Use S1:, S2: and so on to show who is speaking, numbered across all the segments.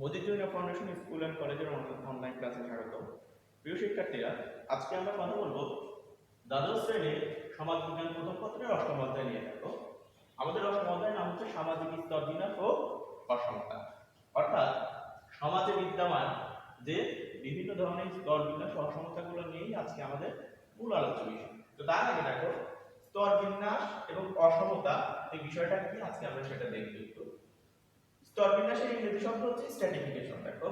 S1: মদিজুনিয়া foundation school and কলেজের online ক্লাসে স্বাগত। প্রিয় শিক্ষার্থীরা, আজকে আমরা কথা বলবো দ্বাদশ শ্রেণীর সমাজ বিজ্ঞান প্রথম পত্রের অষ্টম অধ্যায় নিয়ে। দেখো, আমাদের অষ্টম অধ্যায়ের নাম হচ্ছে সামাজিক স্তর বিন্যাস ও অসমতা। অর্থাৎ সমাজে বিদ্যমান যে বিভিন্ন ধরনের স্তর বিন্যাস ও অসমতাগুলো নিয়েই আজকে আমাদের মূল আলোচ্য বিষয়। তো তার আগে দেখো, স্তর বিন্যাস এবং অসমতা এই বিষয়টা কি আজকে আমরা সেটা দেখব একটু। স্তর বিন্যাসের ইংরেজি শব্দ হচ্ছে স্ট্র্যাটিফিকেশন। দেখো,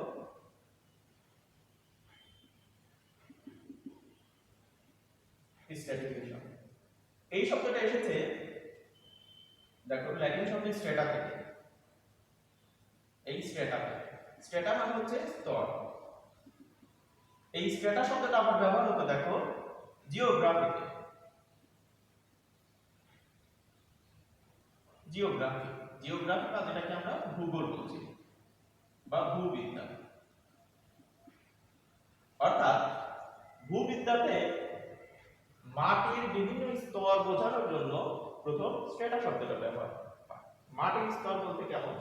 S1: স্ট্র্যাটিফিকেশন এই শব্দটা এসেছে, দেখো, ল্যাটিন শব্দ স্ট্রেটা থেকে। এই স্ট্রেটা মানে হচ্ছে স্তর। এই স্ট্রেটা শব্দটা আবার ব্যবহার হতো, দেখো, জিওগ্রাফিতে। জিওগ্রাফি বা যেটাকে আমরা ভূগোল বলছি বা ভূবিজ্ঞান। অর্থাৎ ভূবিদ্যাতে মাটির বিভিন্ন স্তর বোঝানোর জন্য প্রথম স্ট্রেটা শব্দটা ব্যবহার হয়। মাটির স্তর বলতে কেমন?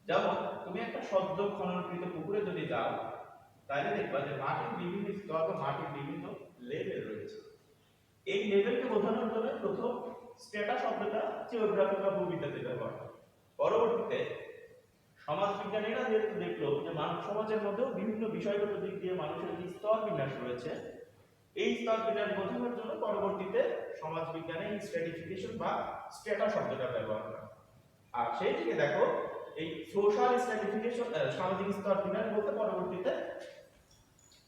S1: যেমন তুমি একটা সদ্য খননকৃত পুকুরে যদি যাও, তাহলে দেখবা যে মাটির বিভিন্ন স্তর বা মাটির বিভিন্ন লেভেল রয়েছে। এই লেভেলকে বোঝানোর জন্য প্রথম স্ট্রেটা শব্দটা জিওগ্রাফি বা ভূবিদ্যাতে ব্যবহার হয়। পরবর্তীতে সমাজবিজ্ঞানীরা যেহেতু দেখলো যে মানব সমাজের মধ্যেও বিভিন্ন বিষয়গত দিক দিয়ে মানুষের যে স্তর বিন্যাস রয়েছে, এই স্তর বিন্যাস বোঝানোর জন্য পরবর্তীতে সমাজবিজ্ঞানে স্ট্র্যাটিফিকেশন বা স্ট্রেটা শব্দটা ব্যবহার করা। আর সেই থেকে দেখো, এই সোশ্যাল স্ট্র্যাটিফিকেশন, সামাজিক স্তর বিন্যাস বলতে পরবর্তীতে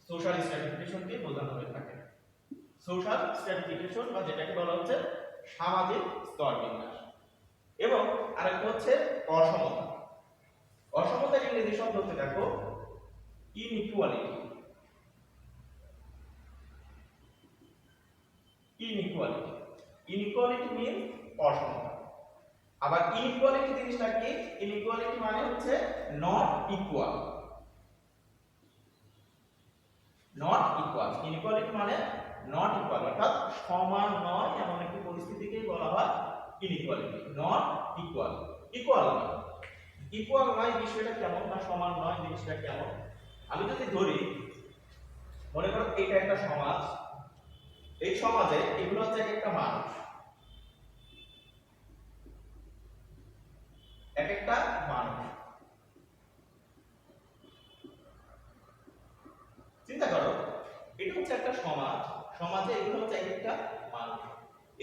S1: সোশ্যাল স্ট্র্যাটিফিকেশনকে বোঝানো হয়ে থাকে। সোশ্যাল স্ট্র্যাটিফিকেশন বা যেটাকে বলা হচ্ছে সামাজিক স্তর বিন্যাস। এবং আরেকটা হচ্ছে অসমতা। অসমতার ইংরেজি শব্দ হচ্ছে, দেখো, ইনইকুয়ালিটি। ইনইকুয়ালিটি মিন্স অসমতা। আবার ইনইকুয়ালিটি জিনিসটা কি? ইনইকুয়ালিটি মানে হচ্ছে নট ইকুয়াল। ইনইকুয়ালিটি মানে নট ইকুয়াল, অর্থাৎ সমান নয় এমন একটি পরিস্থিতিকেই বলা হয় ইনইকুয়ালিটি। নট ইকুয়াল, ইকুয়াল নয় বিষয়টা কেমন, বা সমান নয় জিনিসটা কেমন? আমি যদি ধরি, মনে করো এটা একটা সমাজ, এই সমাজে এগুলো হচ্ছে একটা মানুষ, একটা মানুষ। চিন্তা করো, এটা হচ্ছে একটা সমাজ, সমাজে এগুলো হচ্ছে একটা মানুষ।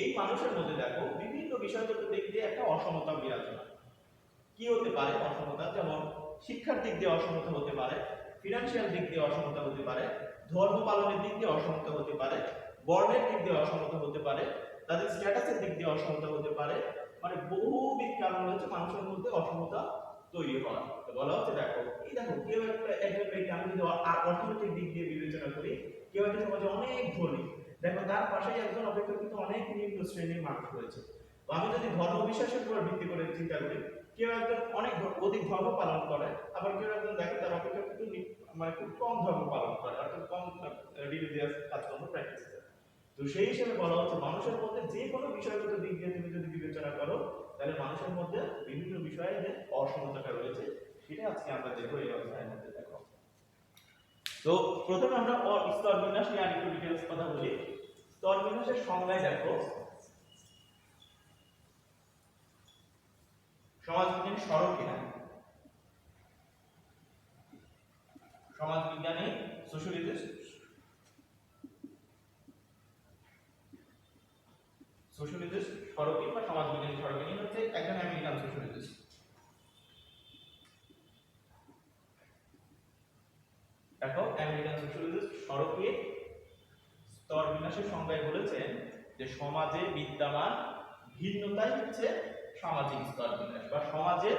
S1: এই মানুষের মধ্যে দেখো বিভিন্ন বিষয়গত দিক দিয়ে একটা অসমতা বিরাজমান। কি হতে পারে অসমতা? যেমন শিক্ষার দিক দিয়ে অসমতা হতে পারে, ফিনান্সিয়াল দিক দিয়ে অসমতা হতে পারে, ধর্ম পালনের দিক দিয়ে অসমতা হতে পারে, বর্ণের দিক দিয়ে অসমতা হতে পারে, তাদের স্ট্যাটাসের দিক দিয়ে অসমতা হতে পারে। মানে বহুবিধ কারণ রয়েছে মানুষের মধ্যে অসমতা তৈরি হওয়ার। তো বলা হচ্ছে, দেখো, দেখো, কেউ একজন ব্যক্তি, আমি যদি অর্থনৈতিক দিক দিয়ে বিবেচনা করি, কেউ একটা সমাজে অনেক ধনী, দেখো তার পাশে একজন অপেক্ষাকৃত অনেক নিম্ন শ্রেণীর মানুষ রয়েছে। তো আমি যদি ধর্ম বিশ্বাসের উপর ভিত্তি করে চিন্তা করি, কেউ একজন অনেক অধিক ধর্ম পালন করে, আবার কেউ একজন দেখে তার অপেক্ষাকৃত মানে খুব কম ধর্ম পালন করে, অর্থাৎ কম রিলিজিয়াস কাজকর্ম প্র্যাকটিস করে। তো সেই হিসেবে বলা হচ্ছে মানুষের মধ্যে যে কোনো বিষয়গত দিক দিয়ে তুমি যদি বিবেচনা করো, তাহলে মানুষের মধ্যে বিভিন্ন বিষয়ে যে অসমতাটা রয়েছে সেটা আজকে আমরা দেখবো এই অধ্যায়ের মধ্যে। দেখো, তো প্রথমে আমরা স্তর বিন্যাস নিয়ে আরেকটু ডিটেইলস কথা বলি। স্তর বিন্যাসের সংজ্ঞায় দেখো, সমাজবিজ্ঞানী সরকিনা, সমাজবিজ্ঞানী সোশ্যালিস্ট সরকিন বা সমাজবিজ্ঞানী সরকিনি হচ্ছে একজন আমেরিকান সোশ্যালিস্ট। দেখো, আমেরিকান সোশ্যালিস্ট সরকিন স্তর বিন্যাসের সংজ্ঞায় বলেছেন যে সমাজে বিদ্যমান ভিন্নতাই হচ্ছে সামাজিক স্তর বিন্যাস, বা সমাজের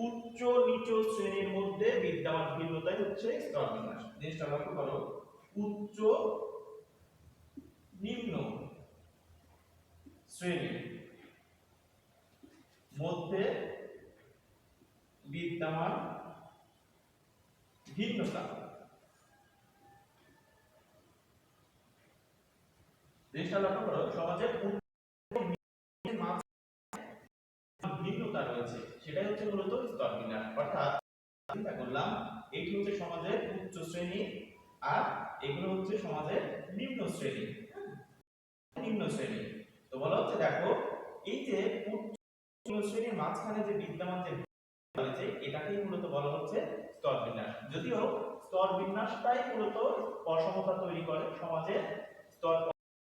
S1: উচ্চ নিচ শ্রেণীর মধ্যে বিদ্যমান ভিন্নতাই হচ্ছে স্তর বিন্যাস। জিনিসটা লক্ষ্য করো, উচ্চ নিম্ন শ্রেণীর মধ্যে বিদ্যমান ভিন্নতা। জিনিসটা লক্ষ্য করো, সমাজের ভিন্নতা রয়েছে, সেটাই হচ্ছে মূলত স্তর বিন্যাস। অর্থাৎ চিন্তা করলাম এইটি হচ্ছে সমাজের উচ্চ শ্রেণী আর এগুলো হচ্ছে সমাজের নিম্ন শ্রেণী। নিম্ন শ্রেণী তো বলা হচ্ছে দেখো এই যে উচ্চ শ্রেণীর মাঝখানে যে বিদ্যমান যে রয়েছে এটাকেই মূলত বলা হচ্ছে স্তর বিন্যাস। যদিও স্তর বিন্যাসটাই মূলত অসমতা তৈরি করে সমাজের স্তর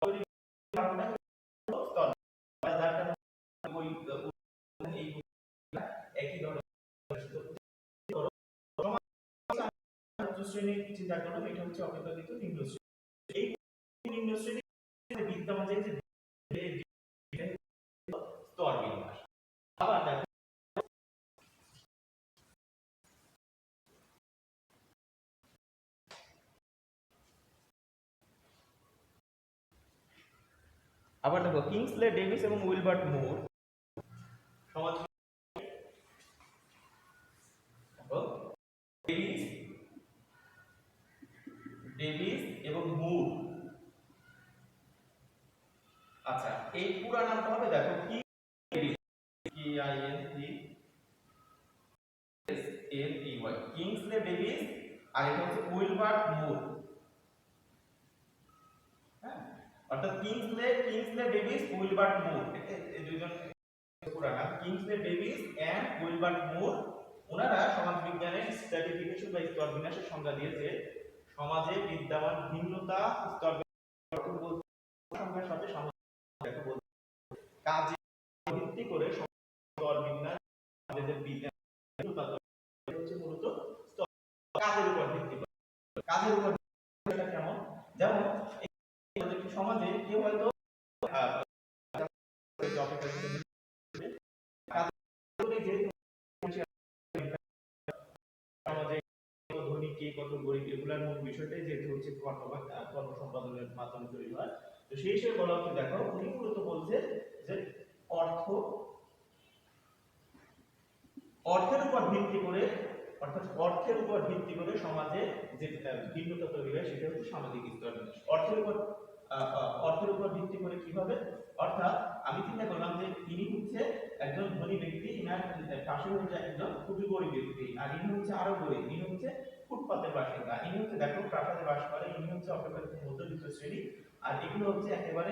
S1: তৈরি কারণে স্তর যার কারণে ওই এই একই ধরনের উচ্চ শ্রেণীর চিন্তা করলাম এটা হচ্ছে অপেক্ষাকৃত নিম্ন শ্রেণী। এই নিম্ন শ্রেণীর বিদ্যমান যে স্তর বিন্যাস। আবার দেখো কিংসলে ডেভিস এবং উইলবার্ট মুর সমাজ ডেভিস ডেভিস এবং মুর, আচ্ছা এই পুরো নামটা হবে দেখো কি KINGSLEY কিংসলে ডেভিস আর এটা হচ্ছে উইলবার্ট মুর। হ্যাঁ অর্থাৎ কিংসলে ডেভিস উইলবার্ট মুর এই দুইজন পুরো নাম Kingsley Davis and Wilbert Moore. ওনারা সমাজবিজ্ঞানের স্ট্র্যাটিফিকেশন বা স্তর বিন্যাসের সংজ্ঞা দিয়েছে সমাজে বিদ্যমান ভিন্নতা স্তর সংখ্যার সাথে সামঞ্জস্য বলতে কাজে ভিত্তি করে স্তর বিন্যাস আমাদের বিজ্ঞান হচ্ছে মূলত স্তর কাজের উপর ভিত্তি করে। কাজের উপর এটা কেমন যেমন সমাজে কেউ হয়তো কত গরিব এগুলার মূল বিষয়টাই যেহেতু হচ্ছে কর্ম সম্পাদনের মাধ্যমে তৈরি হয়। তো সেই হিসেবে বলা হচ্ছে দেখো উনি মূলত বলছে যে অর্থের উপর ভিত্তি করে অর্থাৎ অর্থের উপর ভিত্তি করে সমাজে যে ভিন্নতা তৈরি হয় সেটা হচ্ছে সামাজিক স্তর বিন্যাস। অর্থের উপর ভিত্তি করে কিভাবে অর্থাৎ আমি চিন্তা করলাম যে ইনি হচ্ছে একজন ধনী ব্যক্তি, ইনার পাশে হচ্ছে একজন খুবই গরিব ব্যক্তি, আর ইনি হচ্ছে আরো গরিব, ইনি হচ্ছে ফুটপাতের বাসিন্দা, ইনি হচ্ছে দেখো প্রাসাদে বাস করে, ইনি হচ্ছে অপেক্ষাকৃত মধ্যবিত্ত শ্রেণী, আর এগুলো হচ্ছে একেবারে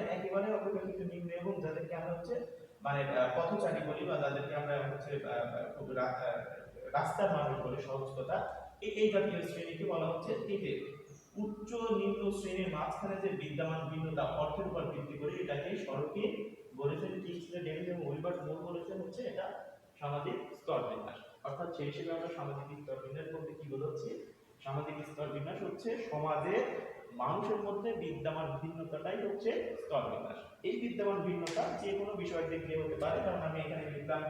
S1: অপেক্ষাকৃত নিম্ন এবং যাদেরকে আমরা হচ্ছে মানে পথচারী বলি বা যাদেরকে আমরা হচ্ছে রাস্তার মানুষ বলে সহজ কথা, এই জাতীয় শ্রেণীকে বলা হচ্ছে এই যে উচ্চ নিম্ন শ্রেণীর মাঝখানে যে বিদ্যমান ভিন্নতা অর্থের উপর ভিত্তি করে এটাকে সড়কে বলেছেন কিংসলে ডেভিস এবং উইলবার্ট মুর বলেছেন হচ্ছে এটা সামাজিক স্তর বিন্যাস। অর্থাৎ সেই হিসেবে আমরা সামাজিক স্তর বিন্যাস বলতে কি বোঝাচ্ছি, সামাজিক স্তর বিন্যাস হচ্ছে সমাজে মানুষের মধ্যে বিদ্যমান ভিন্নতাটাই হচ্ছে স্তর বিন্যাস। এই বিদ্যমান ভিন্নতা যে কোনো বিষয়ের দিক দিয়ে হতে পারে, কারণ আমি এখানে লিখলাম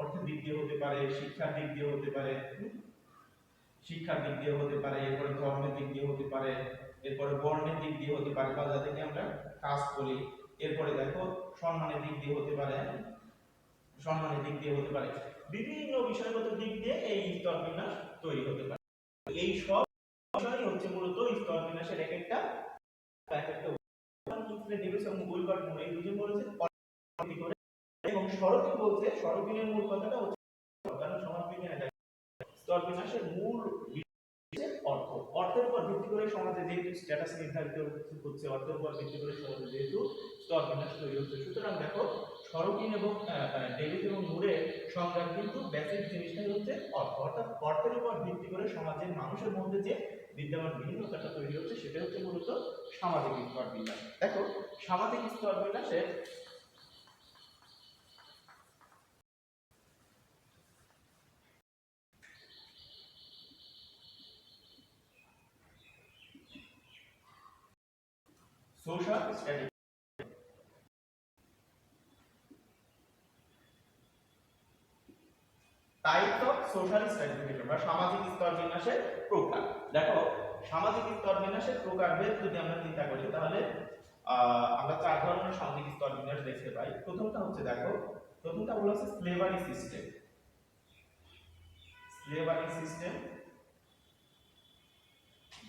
S1: অর্থের দিক দিয়ে হতে পারে, শিক্ষার দিক দিয়ে হতে পারে, এরপরে ধর্মের দিক দিয়ে হতে পারে, এরপরে বর্ণের দিক দিয়ে হতে পারে বা যাদেরকে আমরা কাস্ট বলি, এরপরে দেখো সম্মানের দিক দিয়ে হতে পারে, বিভিন্ন বিষয়গত দিক দিয়ে এই স্তর বিন্যাস তৈরি হতে পারে। এই সব বিষয়ই হচ্ছে মূলত স্তর বিন্যাসের একটা এই দুজন বলেছে এবং সড়কে বলছে সড়কিনের মূল কথাটা হচ্ছে কারণ সমাজবিজ্ঞানে স্তর বিন্যাসের মূল অর্থের উপর ভিত্তি করে সমাজে যেহেতু স্ট্যাটাস নির্ধারিত হচ্ছে, অর্থের উপর ভিত্তি করে সমাজে যেহেতু স্তর বিন্যাস তৈরি হচ্ছে, সুতরাং দেখো সরকিন এবং ডেভিস এবং মুরের সংজ্ঞা কিন্তু বেসিক জিনিসটাই হচ্ছে অর্থ, অর্থাৎ অর্থের উপর ভিত্তি করে সমাজের মানুষের মধ্যে যে বিদ্যমান ভিন্নতাটা তৈরি হচ্ছে সেটা হচ্ছে মূলত সামাজিক স্তর বিন্যাস। দেখো সামাজিক স্তর বিন্যাসের social strategy types of social stratification বা সামাজিক স্তর বিন্যাসের প্রকার। দেখো সামাজিক স্তর বিন্যাসের প্রকারভেদ যদি আমরা চিন্তা করি তাহলে আমরা চার ধরনের সামাজিক স্তর বিন্যাস দেখতে পাই। প্রথমটা হচ্ছে দেখো প্রথমটা হলো স্লেভারি সিস্টেম। স্লেভারি সিস্টেম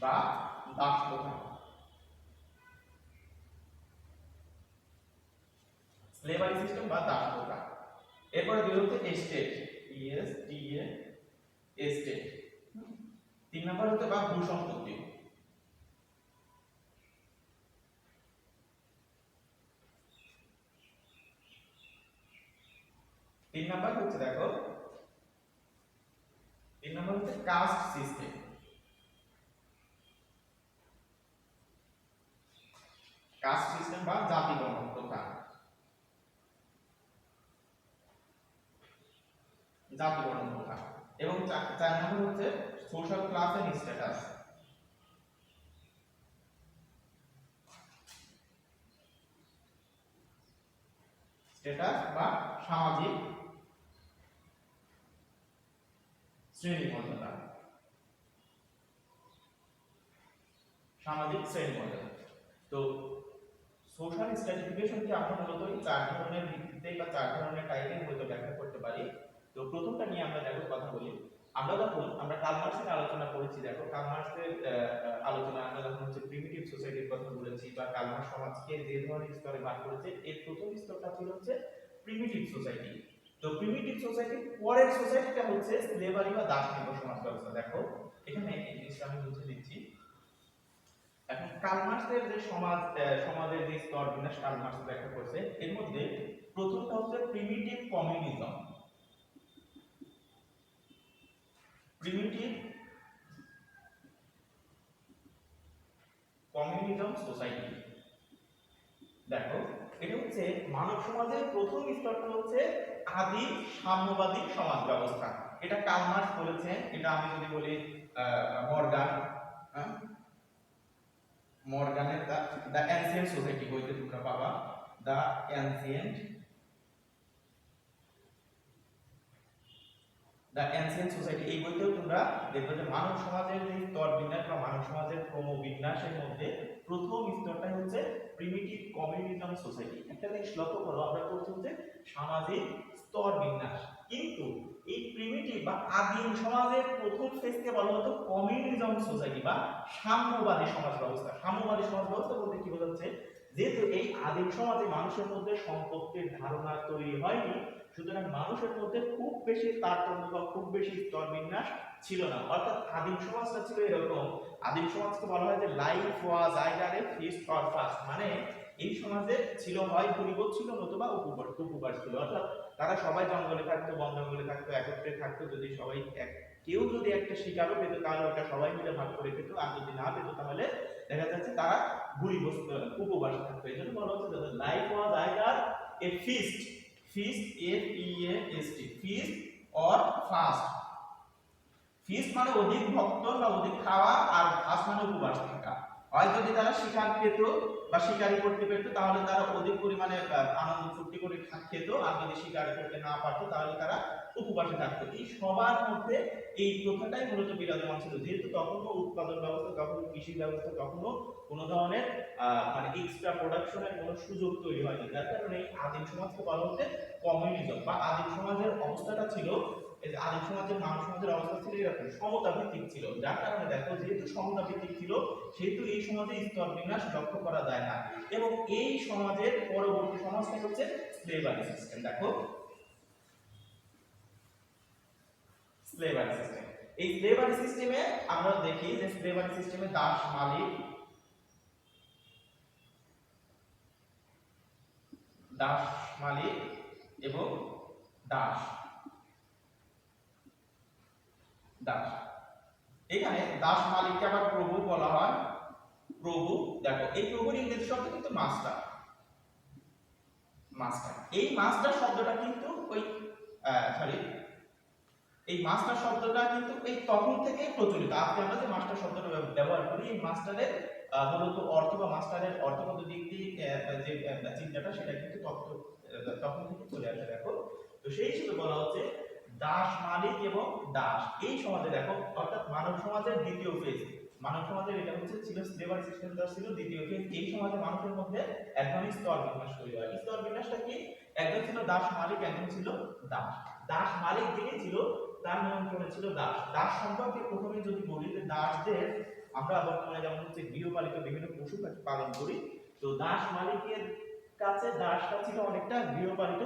S1: বা দাস প্রথা। স্লেভারি সিস্টেম বা দাস প্রথা। এরপরে দুই হচ্ছে এস্টেট, এস্টেট। নাম্বার হচ্ছে বা ভূ সম্পত্তি। তিন নাম্বার হচ্ছে দেখো, তিন নাম্বার হচ্ছে কাস্ট সিস্টেম। কাস্ট সিস্টেম বা জাতি বর্ণ প্রথা, জাতি বর্ণ প্রথা। এবং চার নাম্বার হচ্ছে social class and status. Status বা সামাজিক শ্রেণীমর্যাদা, সামাজিক শ্রেণীমর্যাদা। তো সোশ্যাল স্ট্র্যাটিফিকেশনকে আমরা মূলত এই চার ধরনের ভিত্তিতে বা চার ধরনের টাইপে মূলত ব্যাখ্যা করতে পারি। তো প্রথমটা নিয়ে আমরা দেখো কথা বলি। আমরা যখন আমরা কার্ল মার্ক্সের আলোচনা করেছি, দেখো কার্ল মার্ক্সের আলোচনা আমরা যখন হচ্ছে প্রিমিটিভ সোসাইটির কথা বলেছি বা কার্ল মার্ক্স সমাজকে যে ধরনের স্তরে ভাগ করেছে, এর প্রথম স্তরটা ছিল হচ্ছে প্রিমিটিভ সোসাইটি। তো প্রিমিটিভ সোসাইটির পরের সোসাইটিটা হচ্ছে স্লেভারি বা দাস নির্ভর সমাজ ব্যবস্থা। দেখো এখানে এই জিনিসটা আমি বুঝিয়ে দিচ্ছি। এখন কার্ল মার্ক্সের যে সমাজের যে স্তর বিন্যাস কার্ল মার্ক্স ব্যাখ্যা করেছে, এর মধ্যে প্রথমটা হচ্ছে primitive communism. Primitive communism society. দেখো এটা হচ্ছে মানব সমাজের প্রথম স্তরটা হচ্ছে আদি সাম্যবাদী সমাজ ব্যবস্থা। এটা কার্ল মার্ক্স বলেছেন। এটা আমি যদি বলি মর্গান, মর্গানের দ্য অ্যানসিয়েন্ট সোসাইটি বইতে তোমরা পাবা, দ্য অ্যানসিয়েন্ট সোসাইটি। এই বইতেও তোমরা দেখবে যে মানব সমাজের যে স্তর বিন্যাস বা মানব সমাজের ক্রমবিন্যাসের মধ্যে প্রথম স্তরটাই হচ্ছে প্রিমিটিভ কমিউনিজম সোসাইটি। একটা জিনিস লক্ষ্য করো, আমরা করছি হচ্ছে সামাজিক স্তর বিন্যাস, কিন্তু এই প্রিমিটিভ বা আদিম সমাজের প্রথম ফেজকে বলা হতো কমিউনিজম সোসাইটি বা সাম্যবাদী সমাজ ব্যবস্থা। সাম্যবাদী সমাজ ব্যবস্থা বলতে কি বোঝাচ্ছে, যেহেতু এই আদিম সমাজে মানুষের মধ্যে সম্পত্তির ধারণা তৈরি হয়নি, সুতরাং মানুষের মধ্যে খুব বেশি তারতম্য বা খুব বেশি স্তর বিন্যাস ছিল না। অর্থাৎ আদিম সমাজটা ছিল এরকম, আদিম সমাজকে বলা হয় যে life was either a feast or fast, মানে এই সমাজে ছিল হয় ভূরিভোজ ছিল নতুবা উপবাস ছিল। অর্থাৎ তারা সবাই জঙ্গলে থাকতো, বন জঙ্গলে থাকতো, একত্রে থাকতো। যদি সবাই কেউ যদি একটা শিকারও পেত তাহলে ওটা সবাই মিলে ভাগ করে খেত, আর যদি না পেত তাহলে দেখা যাচ্ছে তারা ভূরিভোজ উপবাস থাকতো। এই জন্য বলা হচ্ছে life was either a feast, feast FEAST, feast or fast. Feast মানে অধিক ভক্ষণ বা অধিক খাওয়া, আর ফাস্ট মানে উপবাস থাকা। হয় যদি তারা শিকার পেত বা শিকারি করতে পেত তাহলে তারা অধিক পরিমাণে আনন্দ ফুর্তি করে খেত, আর যদি শিকার করতে না পারতো তাহলে তারা উপবাসে থাকতো। এই সবার মধ্যে এই প্রথাটাই মূলত বিরাজমান ছিল, যেহেতু তখনও উৎপাদন ব্যবস্থা, তখনও কৃষি ব্যবস্থা, তখনও কোনো ধরনের মানে এক্সট্রা প্রোডাকশনের কোনো সুযোগ তৈরি হয়নি। যার কারণে এই আদিম সমাজকে বলা হচ্ছে কমিউনিজম বা আদিম সমাজের অবস্থাটা ছিল, আদিম সমাজের মানব সমাজের অবস্থা ছিল এরকম সমতা ভিত্তিক ছিল। যার কারণে দেখো যেহেতু সমতা ভিত্তিক ছিল সেহেতু এই সমাজে স্তর বিন্যাস লক্ষ্য করা যায় না। এবং এই সমাজের পরবর্তী সমাজটা হচ্ছে স্লেভারি সিস্টেম। দেখো স্লেভারি সিস্টেম, এই স্লেভারি সিস্টেমে আমরা দেখি যে স্লেভারি সিস্টেমে দাস মালিক, দাস মালিক এবং দাস, দাস। এখানে দাস মালিককে আবার প্রভু বলা হয়, প্রভু। দেখো এই প্রভুর ইংরেজি শব্দ কিন্তু মাস্টার, মাস্টার। এই মাস্টার শব্দটা কিন্তু ওই সরি, এই মাস্টার শব্দটা কিন্তু এই তখন থেকে প্রচলিত। আজকে আমরা যে মাস্টার শব্দটা ব্যবহার করি, এই মাস্টারের মূলত অর্থ বা মাস্টারের অর্থগত দিক দিয়ে যে চিন্তাটা সেটা কিন্তু তখন থেকে চলে আসে। দেখো তো সেই হিসেবে বলা হচ্ছে দাস মালিক এবং দাস এই সমাজে। দেখো অর্থাৎ মানব সমাজের দ্বিতীয় ফেজ, মানব সমাজের এটা হচ্ছে ছিল স্লেভারি সিস্টেমটা ছিল দ্বিতীয় ফেজ। এই সমাজে মানুষের মধ্যে এক ধরনের স্তর বিন্যাস তৈরি হয়। স্তর বিন্যাসটা কি, একজন ছিল দাস মালিক, একজন ছিল দাস। দাস মালিক যিনি ছিল তার নিয়ন্ত্রণে ছিল দাস। দাস সম্পর্কে প্রথমে যদি বলি যে দাসদের আমরা বর্তমানে যেমন হচ্ছে গৃহপালিত বিভিন্ন পশু পালন করি, তো দাস মালিকের কাছে দাসটা ছিল অনেকটা গৃহপালিত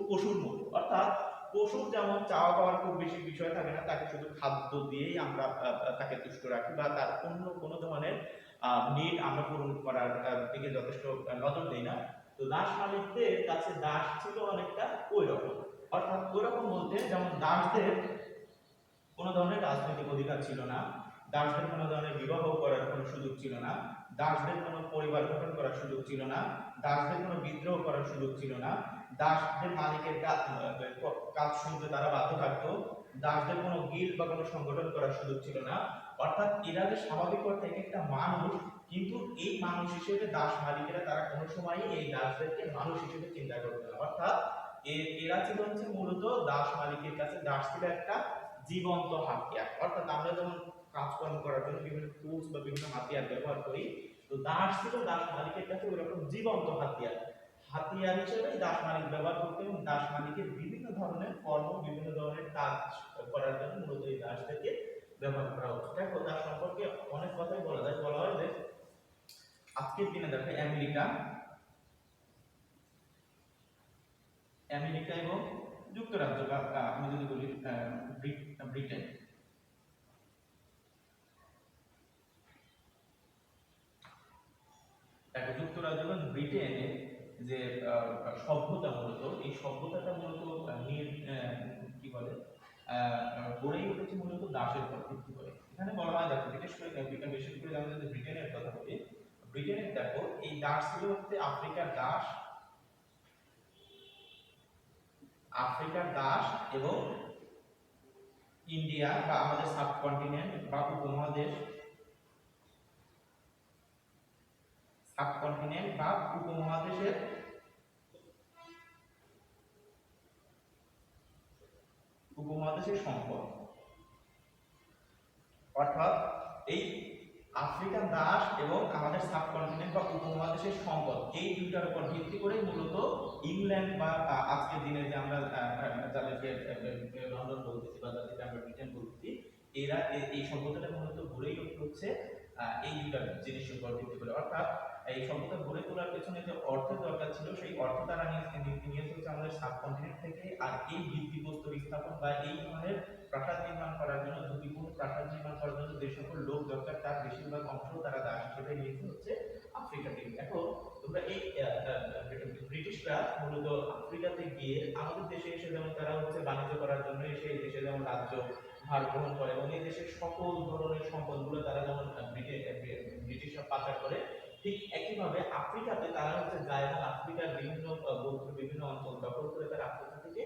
S1: পশুর মতো। অর্থাৎ পশুর যেমন চাওয়া পাওয়ার খুব বেশি বিষয় থাকে না, তাকে শুধু খাদ্য দিয়েই আমরা তাকে তুষ্ট রাখি বা তার অন্য কোনো ধরনের নিড আমরা পূরণ করার দিকে যথেষ্ট নজর দিই না। তো দাস মালিকদের কাছে দাস ছিল অনেকটা ওই রকম। অর্থাৎ ওই রকম বলতে যেমন দাসদের কোনো ধরনের রাজনৈতিক অধিকার ছিল না, দাসদের কোনো ধরনের বিবাহ করার কোনো সুযোগ ছিল না, দাসদের কোনো পরিবার গঠন করার সুযোগ ছিল না, দাসদের কোনো বিদ্রোহ করার সুযোগ ছিল না, দাসদের মালিকের কাজ শুনতে তারা বাধ্য থাকতো, দাসদের কোনো গিল্ড বা কোনো সংগঠন করার সুযোগ ছিল না। অর্থাৎ এরা যে স্বাভাবিক অর্থে একটা মানুষ, কিন্তু এই মানুষ হিসেবে দাস মালিকেরা তারা কোনো সময়ই এই দাসদেরকে মানুষ হিসেবে চিন্তা করতো না। অর্থাৎ এরা ছিল হচ্ছে মূলত দাস মালিকের কাছে দাস ছিল একটা জীবন্ত হাতিয়ার। অর্থাৎ আমরা যেমন কাজকর্ম করার জন্য বিভিন্ন টুলস বা বিভিন্ন হাতিয়ার ব্যবহার করি, তো দাস ছিল দাস মালিকের কাছে ওইরকম জীবন্ত হাতিয়ার। হাতিয়ার হিসেবে দাস মালিক ব্যবহার করতে এবং দাস মালিকের বিভিন্ন ধরনের কর্ম, বিভিন্ন ধরনের কাজ করার জন্য মূলত এই দাসদেরকে ব্যবহার করা হতো। দেখো দাস সম্পর্কে অনেক কথাই বলা যায়। বলা হয় যে আজকের দিনে দেখো আমেরিকা এবং যুক্তরাজ্য বা আমি যদি বলি ব্রিটেন, যুক্তরাজ্য এবং ব্রিটেনে যে সভ্যতা, মূলত এই সভ্যতাটা মূলত কি বলে গড়েই উঠেছে মূলত দাসের উপর ভিত্তি করে। এখানে বলা হয় দেখো বিশেষ করে আমরা যদি ব্রিটেনের কথা বলি, ব্রিটেনের দেখো এই দাস ছিল হচ্ছে আফ্রিকার দাস এবং ইন্ডিয়া বা আমাদের সাবকন্টিনেন্ট বা উপমহাদেশের সম্পদ। অর্থাৎ এই আফ্রিকান দাস এবং আমাদের সাবকন্টিনেন্ট বা উপমহাদেশের সম্পদ, এই দুইটার উপর ভিত্তি করে মূলত ইংল্যান্ড বা আজকের দিনে যে আমরা যাদেরকে লন্ডন বলতেছি বা যাদেরকে আমরা ব্রিটেন বলতেছি, এরা এই সভ্যতাটা মূলত গড়েই হচ্ছে এই দুইটা জিনিসের উপর ভিত্তি করে। অর্থাৎ এই সভ্যতা গড়ে তোলার পেছনে যে অর্থের দরকার ছিল, সেই অর্থ তারা নিয়ে হচ্ছে আমাদের সাবকন্টিনেন্ট থেকে। আর এই ভিত্তিপ্রস্তর স্থাপন বা এই ধরনের প্রাসাদ নির্মাণ করার জন্য, ঝুঁকিপূর্ণ প্রাসাদ নির্মাণ করার জন্য যে সকল লোক দরকার, তার বেশিরভাগ অংশ তারা দাস হিসেবে নিয়েছে হচ্ছে আফ্রিকা থেকে। এখন তোমরা এই ব্রিটিশরা মূলত আফ্রিকাতে গিয়ে আমাদের দেশে এসে যেমন তারা হচ্ছে বাণিজ্য করার জন্য এসে এই দেশে যেমন রাজ্য ভার গ্রহণ করে এবং এই দেশের সকল ধরনের সম্পদগুলো তারা যেমন ব্রিটিশরা পাচার করে, ঠিক একইভাবে আফ্রিকাতে তারা হচ্ছে যায় এবং আফ্রিকার বিভিন্ন অঞ্চল দখল করে তারা আফ্রিকা থেকে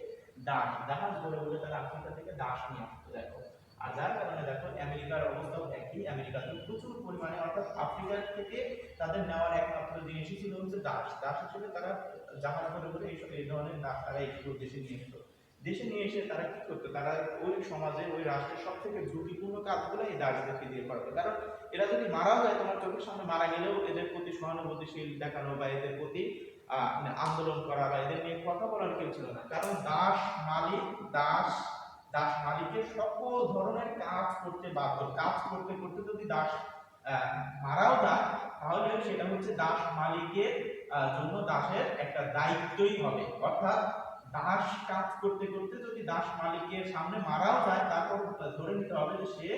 S1: জাহাজ বলে তারা আফ্রিকা থেকে দাস নিয়ে আসতে। দেখো আর যার কারণে দেখো আমেরিকার অবস্থাও একই। আমেরিকাতে প্রচুর পরিমাণে, অর্থাৎ আফ্রিকার থেকে তাদের নেওয়ার একমাত্র জিনিসই ছিল হচ্ছে দাস হিসেবে তারা জাহাজ বলে এই ধরনের দাস তারা এই দেশে নিয়ে এসে তারা কি করতো, তারা ওই সমাজে ওই রাষ্ট্রের সব থেকে ঝুঁকিপূর্ণ কাজগুলো এই দাসদেরকে দিয়ে করাতো। কারণ এরা যদি মারা যায়, তোমার চোখের সামনে মারা গেলেও এদের প্রতি সহানুভূতিশীল দেখানো বা এদের প্রতি আন্দোলন করা বা এদের নিয়ে কথা বলার কেউ ছিল না। কারণ দাস মালিকের সকল ধরনের কাজ করতে বাধ্য। কাজ করতে করতে যদি দাস মারাও যায়, তাহলে সেটা হচ্ছে দাস মালিকের জন্য দাসের একটা দায়িত্বই হবে। অর্থাৎ দাস কাজ করতে করতে যদি দাস মালিকের সামনে মারাও যায়, তারপর ধরে নিতে হবে যে সে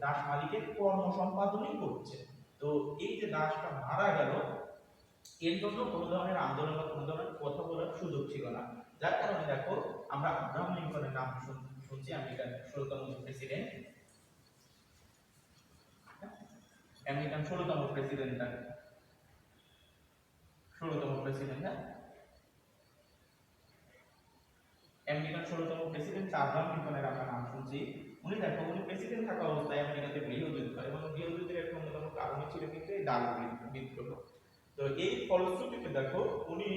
S1: দাস মালিকের কর্ম সম্পাদনই করছে। তো এই যে দাসটা মারা গেল, এর জন্য কোনো ধরনের আন্দোলন বা কোনো ধরনের কথা বলার সুযোগ ছিল না। যার কারণে দেখো আমরা আব্রাহাম লিঙ্কনের নাম শুনছি, আমেরিকার 16তম প্রেসিডেন্ট। আমেরিকান 16তম প্রেসিডেন্ট আমেরিকান 16তম প্রেসিডেন্ট আব্রাহাম লিঙ্কনের আমরা নাম শুনছি। উনি দেখো উনি প্রেসিডেন্ট থাকা অবস্থায় আমেরিকাতে গৃহযুদ্ধ হয় এবং গৃহযুদ্ধের একটা অন্যতম কারণ ছিল কিন্তু এই দাস বিদ্রোহ। তো এই ফলশ্রুতিতে দেখো উনি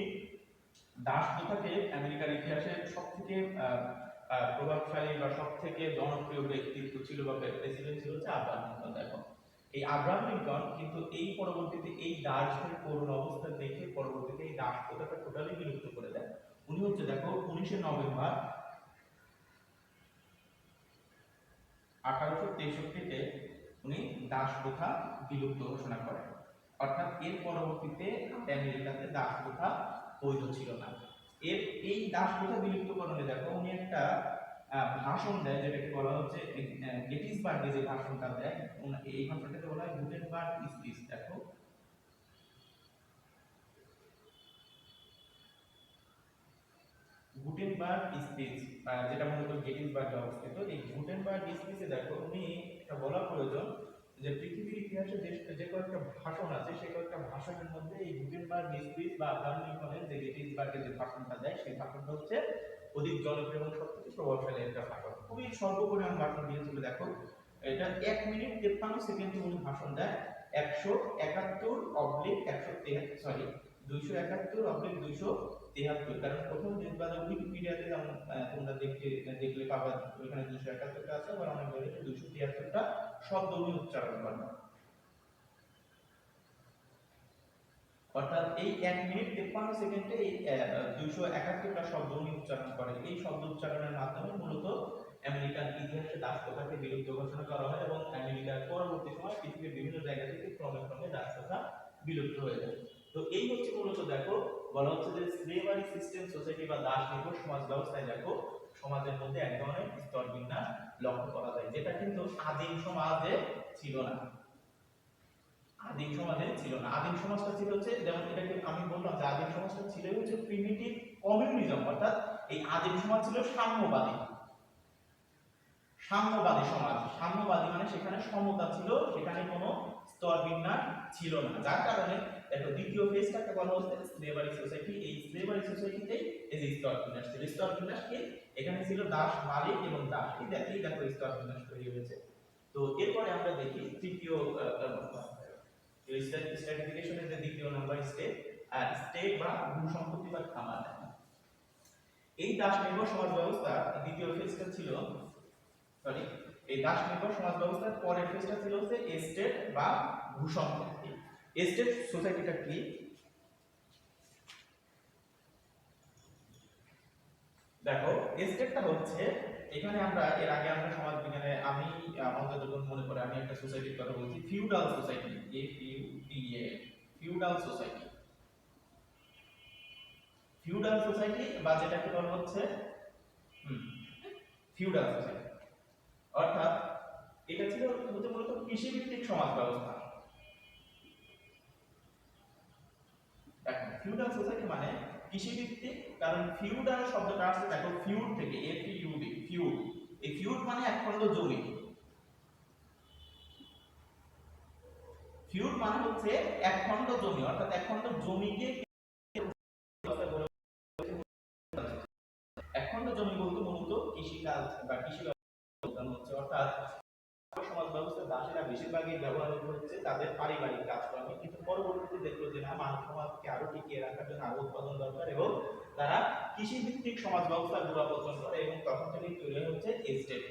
S1: দাস প্রথাকে আমেরিকার ইতিহাসে সবথেকে প্রভাবশালী বা সবথেকে জনপ্রিয় ব্যক্তিত্ব ছিল বা প্রেসিডেন্ট ছিল হচ্ছে আব্রাহাম লিঙ্কন। দেখো এই আব্রাহাম লিঙ্কন কিন্তু এই পরবর্তীতে এই দাসদের করুণ অবস্থা দেখে পরবর্তীতে এই দাস প্রথাটা টোটালি বিলুপ্ত করে দেয়। উনি হচ্ছে দেখো 19 নভেম্বর 1863-তে উনি দাস প্রথা বিলুপ্ত ঘোষণা করেন। অর্থাৎ এর পরবর্তীতে আমেরিকাতে দাস প্রথা বৈধ ছিল না। এর এই দাস প্রথা বিলুপ্তকরণে দেখো উনি একটা ভাষণ দেয়, যেটাকে বলা হচ্ছে গেটিসবার্গে যে ভাষণটা দেয়, এই ভাষণটাকে বলা হয় গুটেনবার্গ স্পিচ। দেখো গুটেনবার্গ স্পিচ, যেটা মূলত গেটিসবার্গে অবস্থিত। এই গুটেনবার্গ স্পিচে দেখো উনি এটা বলা প্রয়োজন যে পৃথিবীর ইতিহাসে যে কয়েকটা ভাষণ আছে সেই কয়েকটা ভাষণের মধ্যে এই গুটেনবার্গ স্পিচ বা আব্রাহাম লিঙ্কনের যে গেটিসবার্গের যে ভাষণটা দেয় সেই ভাষণটা হচ্ছে অধিক জনপ্রিয় এবং সবথেকে প্রভাবশালী একটা ভাষণ। খুবই স্বল্প পরিমাণ ভাষণ দিয়েছিল। দেখো এটা 1 মিনিট 53 সেকেন্ডে উনি ভাষণ দেয়। 271/271, কারণ প্রথম দিনবাদে উইকিপিডিয়াতে যেমন তোমরা দেখলে পাবা ওখানে 271টা আছে, আবার অনেক জায়গায় 273টা শব্দ উনি উচ্চারণ করেন। অর্থাৎ এই 1 মিনিট 53 সেকেন্ডে এই 271টা শব্দ উনি উচ্চারণ করেন। এই শব্দ উচ্চারণের মাধ্যমে মূলত আমেরিকান ইতিহাসে দাস প্রথাকে বিলুপ্ত ঘোষণা করা হয় এবং আমেরিকার পরবর্তী সময় পৃথিবীর বিভিন্ন জায়গা থেকে ক্রমে ক্রমে দাস প্রথা বিলুপ্ত হয়ে যায়। তো এই হচ্ছে মূলত দেখো বলা হচ্ছে যে স্লেভারি সিস্টেম সোসাইটি বা দাস নির্ভর সমাজ ব্যবস্থায় দেখো সমাজের মধ্যে এক ধরনের স্তর বিন্যাস লক্ষ্য করা যায়, যেটা কিন্তু আদিম সমাজে ছিল না। আদিম সমাজে ছিল না। আদিম সমাজটা ছিল হচ্ছে, যেমন এটাকে আমি বললাম যে আদিম সমাজটা ছিল হচ্ছে প্রিমিটিভ কমিউনিজম, অর্থাৎ এই আদিম সমাজ ছিল সাম্যবাদী। সাম্যবাদী সমাজ, সাম্যবাদী মানে সেখানে সমতা ছিল, সেখানে কোনো স্তর বিন্যাস ছিল না, যার কারণে দেখো দ্বিতীয় ফেজটাকে বলা হচ্ছে স্লেভারি সোসাইটি। এই স্লেভারি সোসাইটিতে এই যে স্তর বিন্যাস ছিল, স্তর বিন্যাস কি এখানে ছিল দাস, মালিক এবং দাস, এই দেখো স্তর বিন্যাস তৈরি হয়েছে। তো এরপরে আমরা দেখি তৃতীয় স্ট্র্যাটিফিকেশনের যে দ্বিতীয় নাম্বার স্টেপ, স্টেট বা ভূসম্পত্তি বা খামার। এই দাস নির্ভর সমাজ ব্যবস্থা দ্বিতীয় ফেজটা ছিল, এই দাস নির্ভর সমাজ ব্যবস্থার পরের ফেজটা ছিল হচ্ছে এস্টেট বা ভূসম্পত্তি। এস্টেট সোসাইটিটা কি? দেখো এস্টেটটা হচ্ছে, এখানে আমরা এর আগে আমরা সমাজ বিজ্ঞানে আমি আমাদের যখন মনে পড়ে আমি একটা সোসাইটির কথা বলছি, feudal society, feudal society. Feudal society বা যেটাকে বলা হচ্ছে ফিউডাল সোসাইটি, অর্থাৎ এটা ছিল মূলত কৃষিভিত্তিক সমাজ ব্যবস্থা। ফিউডাল সোসাইটি মানে কৃষিভিত্তিক, কারণ ফিউডাল শব্দটা আসছে দেখো ফিউড থেকে, এফইউডি, ফিউড। এই ফিউড মানে একখণ্ড জমি। ফিউড মানে হচ্ছে একখণ্ড জমি, অর্থাৎ একখণ্ড জমিকে একখণ্ড জমি বলতে মূলত কৃষিকাজ বা কৃষি হচ্ছে, অর্থাৎ সমাজ ব্যবস্থায় দাসেরা বেশিরভাগই ব্যবহার হচ্ছে তাদের পারিবারিক কাজকর্মে, কিন্তু পরবর্তীতে দেখলো যে না, মানব সমাজকে আরো টিকিয়ে রাখার জন্য আরো উৎপাদন দরকার এবং তারা কৃষি ভিত্তিক সমাজ ব্যবস্থা গোড়াপত্তন করে এবং তখন থেকে তৈরি হচ্ছে এস্টেট।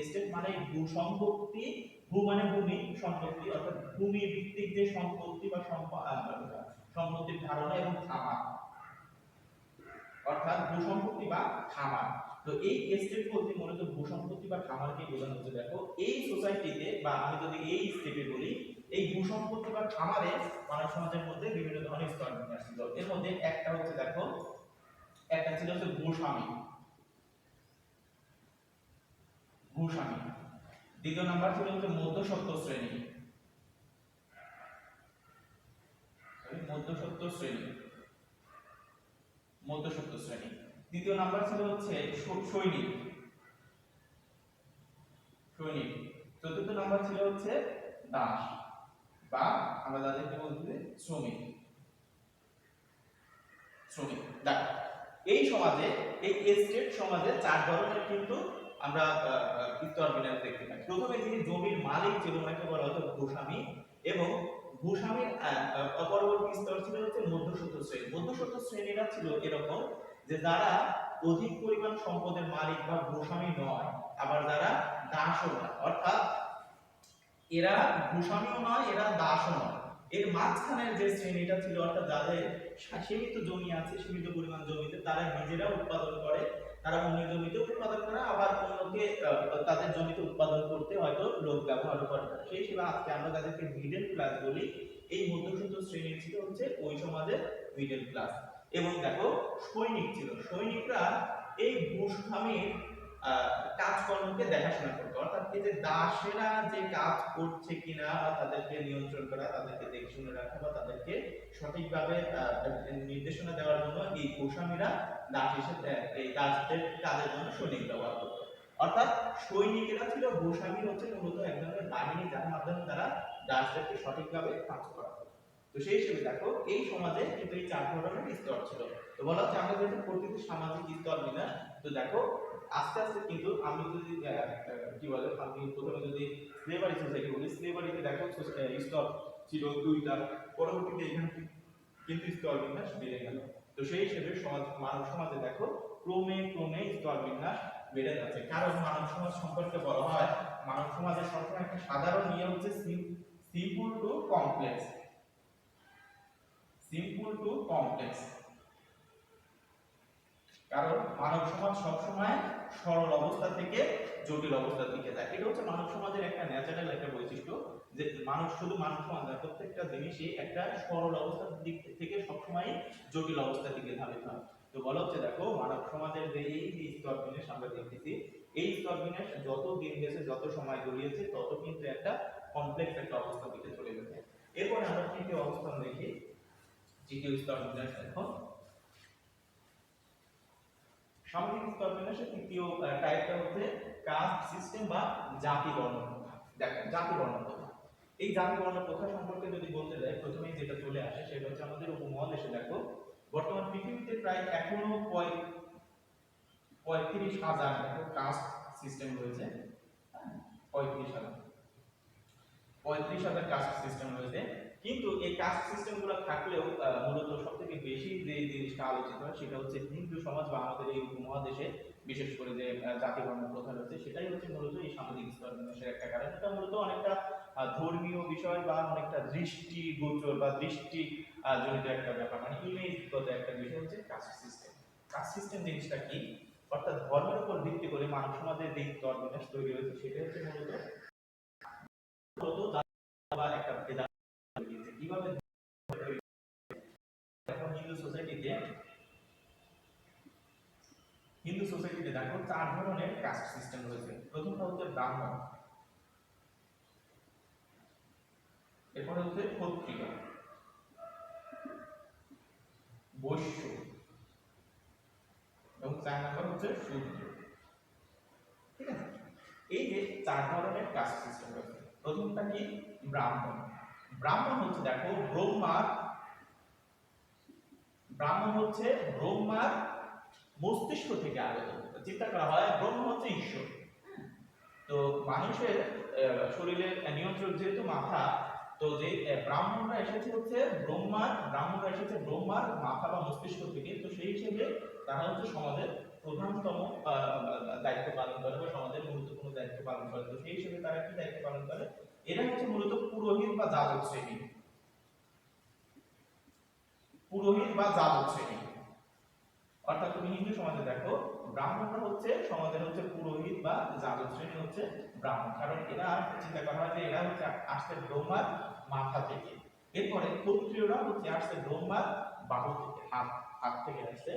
S1: এস্টেট মানে ভূসম্পত্তি, ভূ মানে ভূমি, সম্পত্তি অর্থাৎ ভূমি ভিত্তিক যে সম্পত্তি বা সম্পত্তির ধারণা এবং খামার, অর্থাৎ ভূসম্পত্তি বা খামার। তো এই এস্টেট বলতে মূলত ভূসম্পত্তি বা খামারকে বোঝানো হচ্ছে। দেখো এই সোসাইটিতে বা আমি যদি এই স্টেপে বলি, এই ভূসম্পত্তি বা খামারে মানব সমাজের মধ্যে বিভিন্ন ধরনের স্তর বিন্যাস ছিল। এর মধ্যে একটা হচ্ছে দেখো, একটা ছিল হচ্ছে ভূস্বামী, ভূস্বামী। দ্বিতীয় নাম্বার ছিল হচ্ছে মধ্যস্বত্ব শ্রেণী, মধ্যস্বত্ব শ্রেণী, মধ্যস্বত্ব শ্রেণী। তৃতীয় নাম্বার ছিল হচ্ছে সৈনিক, সৈনিক। চতুর্থ নাম্বার ছিল হচ্ছে দাস বা আমরা যাদেরকে বলছি শ্রমিক, শ্রমিক। দেখো এই সমাজে, এই এস্টেট সমাজে চার ধরনের কিন্তু আমরা স্তর বিন্যাস দেখতে পাই। প্রথমে যিনি জমির মালিক ছিল ওনাকে বলা হতো ভূস্বামী, এবং ভূস্বামীর পরবর্তী স্তর ছিল হচ্ছে মধ্যস্বত্ব শ্রেণী। মধ্যস্বত্ব শ্রেণীরা ছিল এরকম যে যারা অধিক পরিমাণ সম্পদের মালিক বা ভূস্বামী নয়, আবার যারা দাসও নয়, অর্থাৎ এরা ভূস্বামীও নয়, এরা দাসও নয়। এর মাঝখানের যে শ্রেণীটা ছিল, অর্থাৎ যাদের সীমিত জমি আছে, সীমিত পরিমাণ জমিতে তারা নিজেরা উৎপাদন করে, তারা অন্যের জমিতে উৎপাদন করে, আবার অন্যকে তাদের জমিতে উৎপাদন করতে হয়তো লোক ব্যবহার করে। সেই হিসেবে আজকে আমরা যাদেরকে মিডল ক্লাস বলি, এই মধ্যবিত্ত শ্রেণী ছিল হচ্ছে ওই সমাজের মিডল ক্লাস। এবং দেখো সৈনিক ছিল, সৈনিকরা এই ভূস্বামীর কাজকর্মকে দেখাশোনা করতো, অর্থাৎ এই যে দাসেরা যে কাজ করছে কিনা বা তাদেরকে নিয়ন্ত্রণ করা, তাদেরকে দেখে শুনে রাখা বা তাদেরকে সঠিকভাবে নির্দেশনা দেওয়ার জন্য এই ভূস্বামীরা দাস হিসেবে এই দাসদের কাজের জন্য সৈনিক ব্যবহার করতো। অর্থাৎ সৈনিকেরা ছিল ভূস্বামীর হচ্ছে মূলত এক ধরনের বাহিনী, যার মাধ্যমে তারা দাসদেরকে সঠিকভাবে কাজ করা। তো সেই হিসেবে দেখো এই সমাজে কিন্তু এই 4 ধরনের স্তর ছিল। তো বলা হচ্ছে আমরা যেহেতু প্রতিটি সামাজিক স্তর বিনা, তো দেখো আস্তে আস্তে কিন্তু আমি যদি কি বলে আমি প্রথমে যদি স্লেভারি সোসাইটি বলি, স্লেভারিতে দেখো স্তর ছিল 2টা, পরবর্তীতে এখানে কিন্তু স্তর বিন্যাস বেড়ে গেল। তো সেই হিসেবে সমাজ মানব সমাজে দেখো ক্রমে ক্রমে স্তর বিন্যাস বেড়ে যাচ্ছে, কারণ মানব সমাজ সম্পর্কে বলা হয় মানব সমাজের সবসময় একটা সাধারণ নিয়ম হচ্ছে simple to complex, simple to complex. কারণ মানব সমাজ সবসময় সরল অবস্থা থেকে জটিল অবস্থার দিকে যায়। এটা হচ্ছে মানব সমাজের একটা ন্যাচারাল একটা বৈশিষ্ট্য, যে মানুষ শুধু মানব সমাজ না, প্রত্যেকটা জিনিসই একটা সরল অবস্থার দিক থেকে সবসময় জটিল অবস্থার দিকে ধাবিত হয়। তো বলা হচ্ছে দেখো মানব সমাজের যে এই যে স্তর বিন্যাস আমরা দেখতেছি, এই স্তর বিন্যাস যত দিন গেছে, যত সময় গড়িয়েছে, তত কিন্তু একটা কমপ্লেক্স একটা অবস্থার দিকে চলে গেছে। এরপরে আমরা তৃতীয় অবস্থান দেখি, তৃতীয় স্তর বিন্যাস দেখো সামাজিক স্তর বিন্যাসের তৃতীয় টাইপটা হচ্ছে কাস্ট সিস্টেম বা জাতি বর্ণ প্রথা। দেখো জাতি বর্ণ প্রথা, এই জাতি বর্ণ প্রথা সম্পর্কে যদি বলতে যাই, প্রথমেই যেটা চলে আসে সেটা হচ্ছে আমাদের উপমহাদেশে দেখো বর্তমান পৃথিবীতে প্রায় এখনো 35,000 দেখো কাস্ট সিস্টেম রয়েছে, 35,000 কাস্ট সিস্টেম রয়েছে। কিন্তু এই কাস্ট সিস্টেমগুলো থাকলেও মূলত সবথেকে বেশি যে জিনিসটা আলোচিত হয় সেটা হচ্ছে হিন্দু সমাজ বা আমাদের এই উপমহাদেশে বিশেষ করে যে জাতি বর্ণ প্রথা রয়েছে, সেটাই হচ্ছে মূলত এই সামাজিক স্তর বিন্যাসের একটা কারণ। এটা মূলত অনেকটা ধর্মীয় বিষয় বা অনেকটা দৃষ্টিগোচর বা দৃষ্টি জনিত একটা ব্যাপার, মানে ইমেজগত একটা বিষয় হচ্ছে কাস্ট সিস্টেম। কাস্ট সিস্টেম জিনিসটা কি, অর্থাৎ ধর্মের উপর ভিত্তি করে মানব সমাজের যে স্তর বিন্যাস তৈরি হয়েছে সেটা হচ্ছে মূলত বা একটা ভেদা কিভাবে এখন হিন্দু সোসাইটিতে দেখো 4 ধরনের কাস্ট সিস্টেম রয়েছে। প্রথমটা হচ্ছে ব্রাহ্মণ, এরপর হচ্ছে ক্ষত্রিয়, বৈশ্য এবং 4 নম্বর হচ্ছে শূদ্র। ঠিক আছে, এই যে 4 ধরনের কাস্ট সিস্টেম রয়েছে। প্রথমটা কি ব্রাহ্মণ। ব্রাহ্মণ হচ্ছে দেখো ব্রহ্মার মস্তিষ্ক থেকে আগত। চিন্তা করা হয় ব্রহ্ম হচ্ছে ঈশ্বর, তো মানুষের শরীরের নিয়ন্ত্রক যেহেতু মাথা, তো যে ব্রাহ্মণরা এসেছে ব্রহ্মার মাথা বা মস্তিষ্ক থেকে। তো সেই হিসেবে তারা হচ্ছে সমাজের প্রধানতম দায়িত্ব পালন করে বা সমাজের গুরুত্বপূর্ণ দায়িত্ব পালন করে। তো সেই হিসেবে তারা কি দায়িত্ব পালন করে, এরা হচ্ছে মূলত পুরোহিত বা যাজক শ্রেণী, অর্থাৎ তুমি হিন্দু সমাজে দেখো ব্রাহ্মণরা হচ্ছে সমাজের হচ্ছে পুরোহিত বা যাজক শ্রেণী হচ্ছে ব্রাহ্মণ, কারণ এরা চিন্তা করা হয় যে এরা হচ্ছে আসছে ব্রহ্মার মাথা থেকে। এরপরে ক্ষত্রিয়রা হচ্ছে আসছে ব্রহ্মার বাহু থেকে, হাত থেকে আসছে।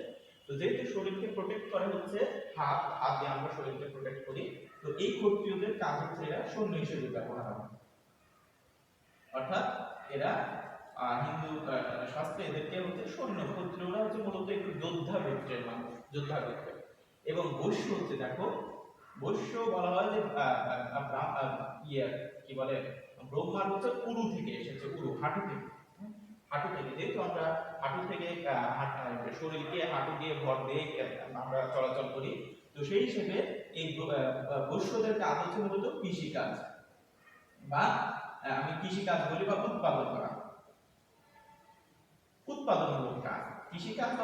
S1: তো যেহেতু শরীরকে প্রোটেক্ট করে হচ্ছে হাত দিয়ে আমরা শরীরকে প্রোটেক্ট করি, তো এই ক্ষত্রিয়দের কাজ হচ্ছে এরা সৈন্য হিসেবে ব্যবহার হয়, অর্থাৎ এরা হিন্দু শাস্ত্রে এদেরকে হচ্ছে সৈন্য, ক্ষত্রিয়রা হচ্ছে মূলত একটু যোদ্ধা গোত্রের মানুষ, যোদ্ধা গোত্রের। এবং বৈশ্য হচ্ছে দেখো, বৈশ্য বলা হয় যে কি বলে ব্রহ্মার হচ্ছে উরু থেকে এসেছে, উরু হাঁটু থেকে, যেহেতু আমরা হাঁটু থেকে শরীরকে হাঁটু দিয়ে ভর দিয়ে আমরা চলাচল করি, তো সেই হিসেবে এই বৈশ্যদের কাজ হচ্ছে মূলত কৃষিকাজ বা আমি কৃষিকাজ বলি বা উৎপাদনমূলক কাজ। কৃষিকাজ বা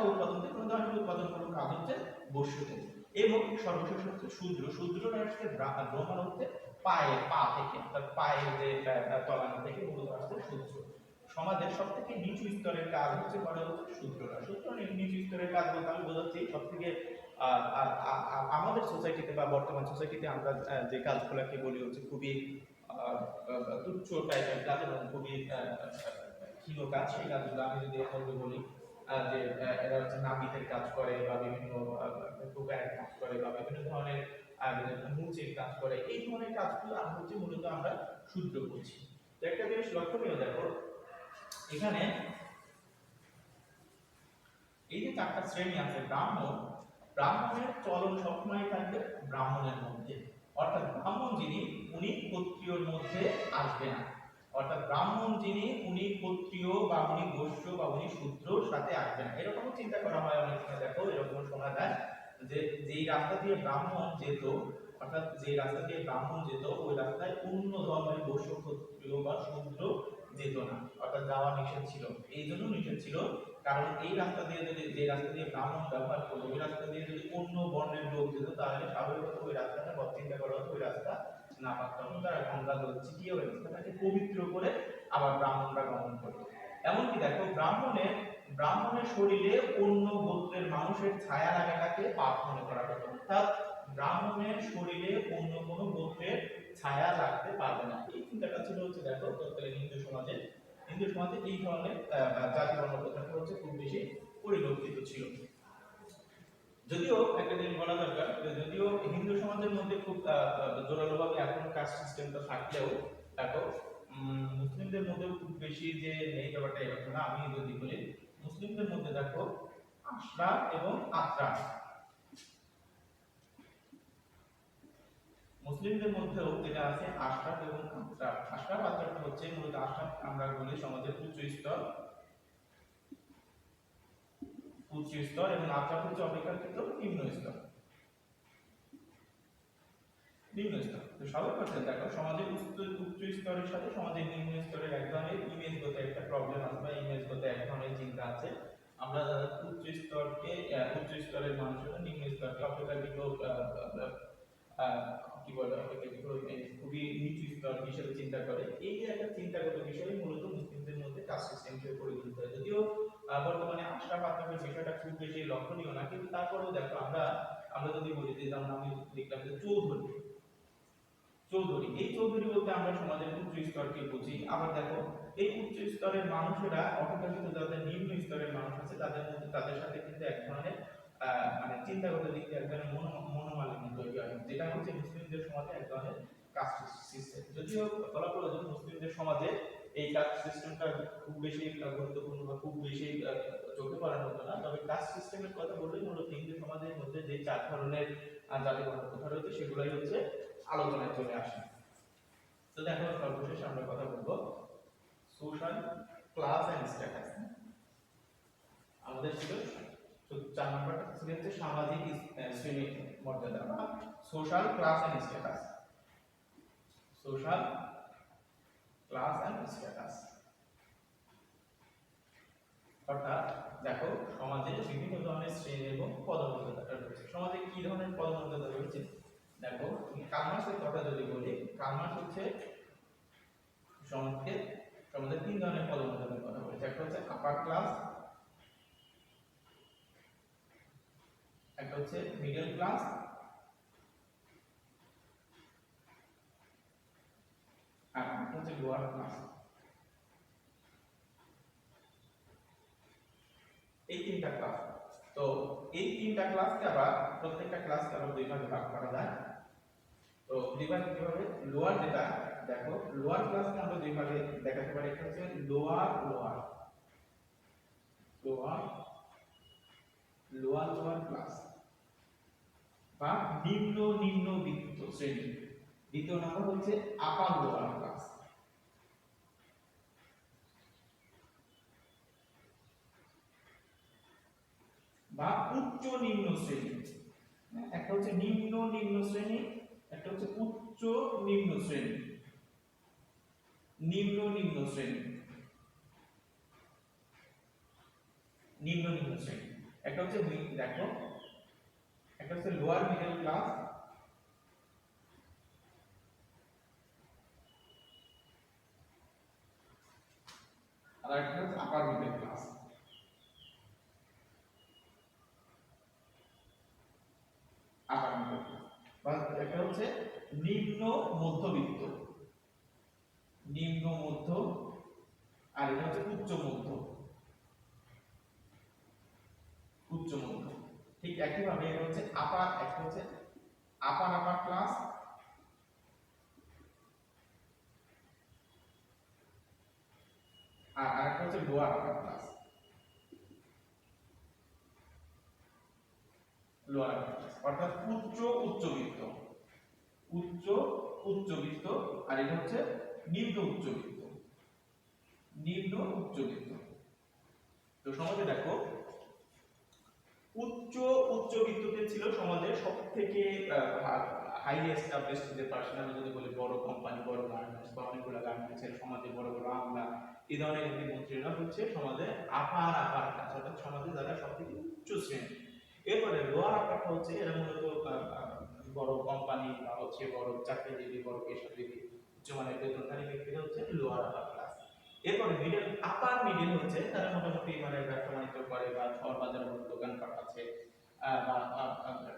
S1: কোনো ধরনের উৎপাদনমূলক কাজ হচ্ছে বৈশ্যদের। এবং সর্বশেষ হচ্ছে শূদ্র। শূদ্ররা হচ্ছে ব্রহ্মার হচ্ছে পা থেকে, অর্থাৎ পায়ের যে তলানো থেকে মূলত আসছে শূদ্র। সমাজের সব থেকে নিচু স্তরের কাজ হচ্ছে করে হচ্ছে শূদ্ররা। নিচু স্তরের কাজ বলতে আমি বোঝাচ্ছি সব থেকে আমাদের সোসাইটিতে বা বর্তমান সোসাইটিতে আমরা যে কাজগুলোকে বলি হচ্ছে খুবই তুচ্ছ টাইপের কাজ এবং খুবই ক্ষীণ কাজ। সেই কাজগুলো আমি যদি বলি যে এরা হচ্ছে নাপিতের কাজ করে বা বিভিন্ন টোকারের কাজ করে বা বিভিন্ন ধরনের মুচির কাজ করে, এই ধরনের কাজগুলো আমরা হচ্ছে মূলত আমরা শূদ্র বলছি। তো একটা জিনিস লক্ষণীয় দেখো এখানে এই যে চারটা শ্রেণী আছে, ব্রাহ্মণের চলন সবসময় থাকবে ব্রাহ্মণের মধ্যে, অর্থাৎ ব্রাহ্মণ যিনি উনি ক্ষত্রিয়র মধ্যে আসবে না, অর্থাৎ ব্রাহ্মণ যিনি উনি ক্ষত্রিয় বা উনি বৈশ্য বা উনি শূদ্রর সাথে আসবে না। এরকম চিন্তা করা হয় অনেক সময়, দেখো এরকম শোনা যায় যে যেই রাস্তা দিয়ে ব্রাহ্মণ যেত, অর্থাৎ যে রাস্তা দিয়ে ব্রাহ্মণ যেত ওই রাস্তায় অন্য ধর্মের বৈশ্য ক্ষত্রিয় বা শূদ্র যেত না, অর্থাৎ যাওয়া নিষেধ ছিল। এই জন্য নিষেধ ছিল কারণ এই রাস্তা দিয়ে যদি, যে রাস্তা দিয়ে ব্রাহ্মণ ব্যবহার করলো ওই রাস্তা দিয়ে যদি অন্য বর্ণের লোক যেত তাহলে স্বাভাবিকত ওই রাস্তাটা চিন্তা করা হতো ওই রাস্তা না পাক, তখন তারা গঙ্গা জল ছিটিয়ে ওই রাস্তাটাকে পবিত্র করে আবার ব্রাহ্মণরা গমন করতো। এমনকি দেখো ব্রাহ্মণের শরীরে অন্য গোত্রের মানুষের ছায়া লাগাটাকে পাপ মনে করা হতো, অর্থাৎ ব্রাহ্মণের শরীরে অন্য কোনো গোত্রের ছায়া লাগতে পারবে না। এই চিন্তাটা ছিল হচ্ছে দেখো তৎকালীন হিন্দু সমাজে এই ধরনের জাতি বর্ণ প্রথাটা হচ্ছে খুব বেশি পরিলক্ষিত ছিল। যদিও একটা জিনিস বলা দরকার, যদিও হিন্দু সমাজের মধ্যে খুব জোরালোভাবে এখন কাস্ট সিস্টেমটা থাকলেও দেখো মুসলিমদের মধ্যে খুব বেশি যে নেই ব্যাপারটা এরকম না। আমি যদি বলি মুসলিমদের মধ্যে দেখো আশরাফ এবং আত্রাফ, মুসলিমদের মধ্যেও যেটা আছে আশরাফ এবং আত্রাফ। আশরাফ আত্রাফ হচ্ছে মূলত আশরাফ আমরা বলি সমাজের উচ্চ স্তর এবং আত্রাফ হচ্ছে অপেক্ষাকৃত নিম্ন স্তর। তো সবার কথা দেখো সমাজের উচ্চ স্তরের সাথে সমাজের নিম্ন স্তরের এক ধরনের ইমেজগত একটা প্রবলেম আছে বা ইমেজগত এক ধরনের চিন্তা আছে। আমরা উচ্চ স্তরের মানুষেরা নিম্ন স্তরকে অপেক্ষাকৃত কি বলে অপেক্ষাকৃত খুবই নিচু স্তর হিসেবে চিন্তা করে। এই যে একটা চিন্তাগত বিষয় মূলত মুসলিমদের মধ্যে কাস্ট সিস্টেম হিসেবে পরিগণিত হয়। যদিও বর্তমানে আশরাফ আত্রাফের বিষয়টা খুব বেশি লক্ষণীয় না, কিন্তু তারপরেও দেখো আমরা যদি বলি যে যেমন আমি দেখলাম যে চৌধুরী, এই চৌধুরী বলতে আমরা সমাজের উচ্চ স্তরকে বুঝি। আবার দেখো এই উচ্চ স্তরের মানুষেরা অপেক্ষাকৃত যাদের নিম্ন স্তরের মানুষ আছে তাদের সাথে কিন্তু এক ধরনের মানে চিন্তাগত দিক থেকে এক ধরনের মনোমালিন্য তৈরি হয়, যেটা হচ্ছে মুসলিমদের সমাজে এক ধরনের কাস্ট সিস্টেম। যদিও বলা প্রয়োজন মুসলিমদের সমাজে এই কাস্ট সিস্টেমটা খুব বেশি গুরুত্বপূর্ণ বা খুব বেশি চোখে পড়ার মতো না, তবে কাস্ট সিস্টেমের কথা বললেই মূলত হিন্দু সমাজের মধ্যে যে চার ধরনের জাতি বর্ণ প্রথা রয়েছে সেগুলাই হচ্ছে আলোচনায় চলে আসে। তো দেখো সর্বশেষ আমরা কথা বলবো সোশ্যাল ক্লাস এন্ড স্ট্যাটাস। আমাদের ছিল 4 নম্বরটা ছিল হচ্ছে সামাজিক শ্রেণী মর্যাদা বা social class and status. Social class and status অর্থাৎ দেখো সমাজে বিভিন্ন ধরনের শ্রেণী এবং পদমর্যাদা রয়েছে। সমাজে কি ধরনের পদমর্যাদা রয়েছে দেখো, কালমার্ক্সের কথা যদি বলি, কালমার্ক্স হচ্ছে সমাজে 3 ধরনের পদমর্যাদার কথা বলেছে। একটা হচ্ছে আপার ক্লাস, একটা হচ্ছে মিডল ক্লাস, আর একটা হচ্ছে লোয়ার ক্লাস। এই 3টা ক্লাস। তো এই 3টা ক্লাসকে আবার প্রত্যেকটা ক্লাসকে আবার দুই ভাগে ভাগ করা যায়। তো দুই ভাগে কিভাবে, লোয়ার যেটা দেখো লোয়ার ক্লাসকে আমরা দুই ভাগে দেখাতে পারি। একটা হচ্ছে লোয়ার ক্লাস বা নিম্নবিত্ত শ্রেণী। দ্বিতীয় নম্বর হচ্ছে আপার লোয়ার ক্লাস। বা উচ্চ নিম্ন শ্রেণী। একটা হচ্ছে নিম্ন শ্রেণী, একটা হচ্ছে উচ্চ নিম্ন শ্রেণী। নিম্ন শ্রেণী, একটা হচ্ছে দেখো একটা হচ্ছে লোয়ার মিডল ক্লাস, আর একটা হচ্ছে আপার মিডল ক্লাস। বা একটা হচ্ছে নিম্ন মধ্যবিত্ত, আর এটা হচ্ছে উচ্চ মধ্য। উচ্চমধ্য। ঠিক একইভাবে এটা হচ্ছে আপার, একটা হচ্ছে আপার ক্লাস, আর আরেকটা হচ্ছে lower upper class, lower upper class, অর্থাৎ উচ্চবিত্ত, উচ্চ উচ্চবিত্ত, আর এটা হচ্ছে নিম্ন উচ্চবিত্ত, নিম্ন উচ্চবিত্ত। তো সমাজে দেখো উচ্চবিত্তদের ছিল সমাজের সবথেকে হাইলি এস্টাবলিশড যে পার্সোনাল, যদি বলি বড় কোম্পানি, বড় গার্মেন্টস বা অনেকগুলো গার্মেন্টসের সমাজে বড় বড় আমলা, এই ধরনের মন্ত্রীরা হচ্ছে সমাজে আপার ক্লাস, অর্থাৎ সমাজে যারা সবথেকে উচ্চ শ্রেণী। এরপরে লোয়ার আপারটা হচ্ছে এরা মূলত বড় কোম্পানি বা হচ্ছে বড় চাকরিজীবী, বড় পেশাজীবী, উচ্চমানের বেতনধারী ব্যক্তিরা হচ্ছে লোয়ার আপার ক্লাস। এরপরে মিডল, আপার মিডল হচ্ছে তারা মোটামুটি মানে ব্যবসা বাণিজ্য করে বা শহর বাজারে বড় দোকানপাট আছে বা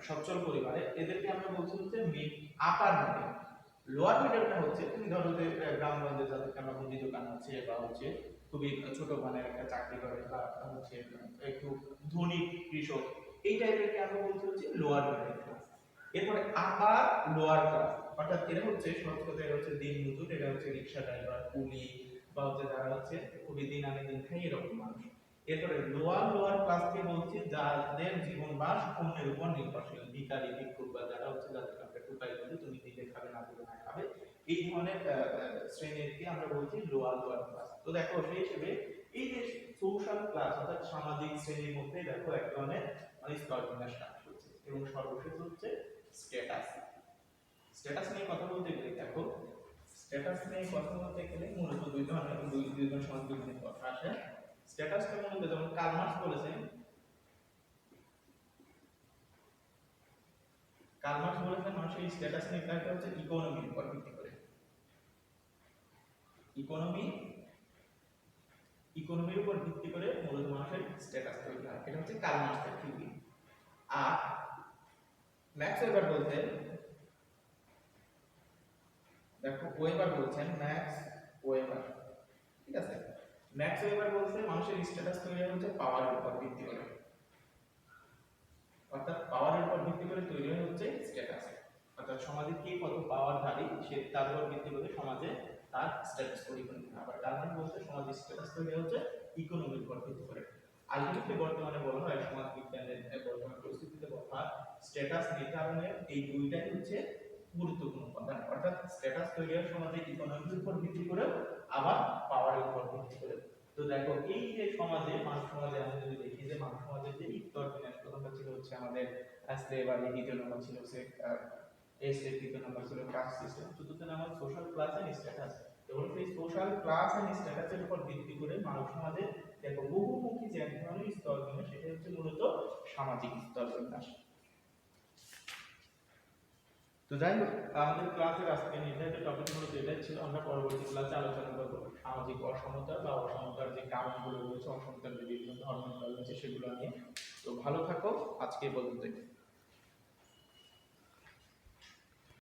S1: সচ্ছল পরিবারে, এদেরকে আমরা বলছি হচ্ছে আপার মিডল। লোয়ার মিডলটা হচ্ছে তুমি ধরো যে গ্রামগঞ্জে যাদেরকে আমরা মুদি দোকান আছে বা হচ্ছে খুবই ছোট মানের একটা চাকরি করে বা হচ্ছে একটু ধনী কৃষক, এই টাইপেরকে আমরা বলছি হচ্ছে লোয়ার মিডল ক্লাস। এরপরে আপার লোয়ার ক্লাস, অর্থাৎ এরা হচ্ছে সহজ কথা, এরা হচ্ছে দিন মজুর, এরা হচ্ছে রিক্সা ড্রাইভার, কুলি বা হচ্ছে যারা হচ্ছে খুবই দিন আনে দিন খাই এরকম মানুষ। এরপরে লোয়ার ক্লাসকে বলছি যাদের জীবন বাস অন্যের উপর নির্ভরশীল, ভিখারি, ভিক্ষুক বা যারা হচ্ছে যাদেরকে আমরা টুকাই বলি, তুমি দিলে খাবে না দিলে না খাবে, এই ধরনের শ্রেণীকে আমরা বলছি লোয়ার ক্লাস। তো দেখো সেই হিসেবে এই যে সোশ্যাল ক্লাস অর্থাৎ সামাজিক শ্রেণীর মধ্যে দেখো এক ধরনের মানে স্তর বিন্যাস কাজ করছে। এবং সর্বশেষ হচ্ছে স্ট্যাটাস। স্ট্যাটাস নিয়ে কথা বলতে গেলে দেখো, স্ট্যাটাস নিয়ে কথা বলতে গেলে মূলত দুই ধরনের সমাজ দুই ধরনের কথা আসে। স্ট্যাটাসটা মূলত যেমন কার্ল মার্কস বলেছেন, মানুষের স্ট্যাটাস নির্ধারিত হচ্ছে ইকোনমির উপর ভিত্তি করে। ইকোনমির উপর ভিত্তি করে মূলত মানুষের স্ট্যাটাস তৈরি হয়, এটা হচ্ছে কার্ল মার্কসের থিওরি। আর ম্যাক্স ওয়েবার বলতেন, দেখো ওয়েবার বলছেন, ম্যাক্স ওয়েবার, ঠিক আছে, ম্যাক্স ওয়েবার বলছে মানুষের স্ট্যাটাস তৈরি হচ্ছে পাওয়ারের উপর ভিত্তি করে, অর্থাৎ পাওয়ারের উপর ভিত্তি করে তৈরি হচ্ছে স্ট্যাটাস, অর্থাৎ সমাজে কে কত পাওয়ারধারী সে তার উপর ভিত্তি করে সমাজে তার স্ট্যাটাস তৈরি করে। আবার কারণ বলতে সমাজের স্ট্যাটাস তৈরি হচ্ছে ইকোনমির উপর ভিত্তি করে। আলটিমেটলি বর্তমানে বলা হয় সমাজ বিজ্ঞানের বর্তমান পরিস্থিতিতে বলা হয় স্ট্যাটাস নির্ধারণের এই দুইটাই হচ্ছে গুরুত্বপূর্ণ উপাদান, অর্থাৎ স্ট্যাটাস তৈরি হয় সমাজে ইকোনমির উপর ভিত্তি করে আবার পাওয়ারের উপর ভিত্তি করে। তো দেখো এই যে সমাজে মানব সমাজে আমরা যদি দেখি যে মানব সমাজের যে স্তর বিন্যাস, প্রথমটা ছিল হচ্ছে আমাদের স্লেভারি, দ্বিতীয় নম্বর ছিল তৃতীয় নম্বর ছিল কাস্ট সিস্টেম, চতুর্থ নম্বর সোশ্যাল ক্লাস এন্ড স্ট্যাটাস। এবং এই সোশ্যাল ক্লাস এন্ড স্ট্যাটাসের উপর ভিত্তি করে মানব সমাজে দেখো বহুমুখী যে এক ধরনের স্তর বিন্যাস, সেটা হচ্ছে মূলত সামাজিক স্তর বিন্যাস। তো যাই হোক, আমাদের ক্লাসের আজকে নির্ধারিত টপিক মূলত এটাই ছিল। আমরা পরবর্তী ক্লাসে আলোচনা করব সামাজিক অসমতা বা অসমতার যে কারণগুলো রয়েছে, অসমতার যে বিভিন্ন ধর্ম রয়েছে সেগুলো নিয়ে। তো ভালো থাকো, আজকে এই পর্যন্তই।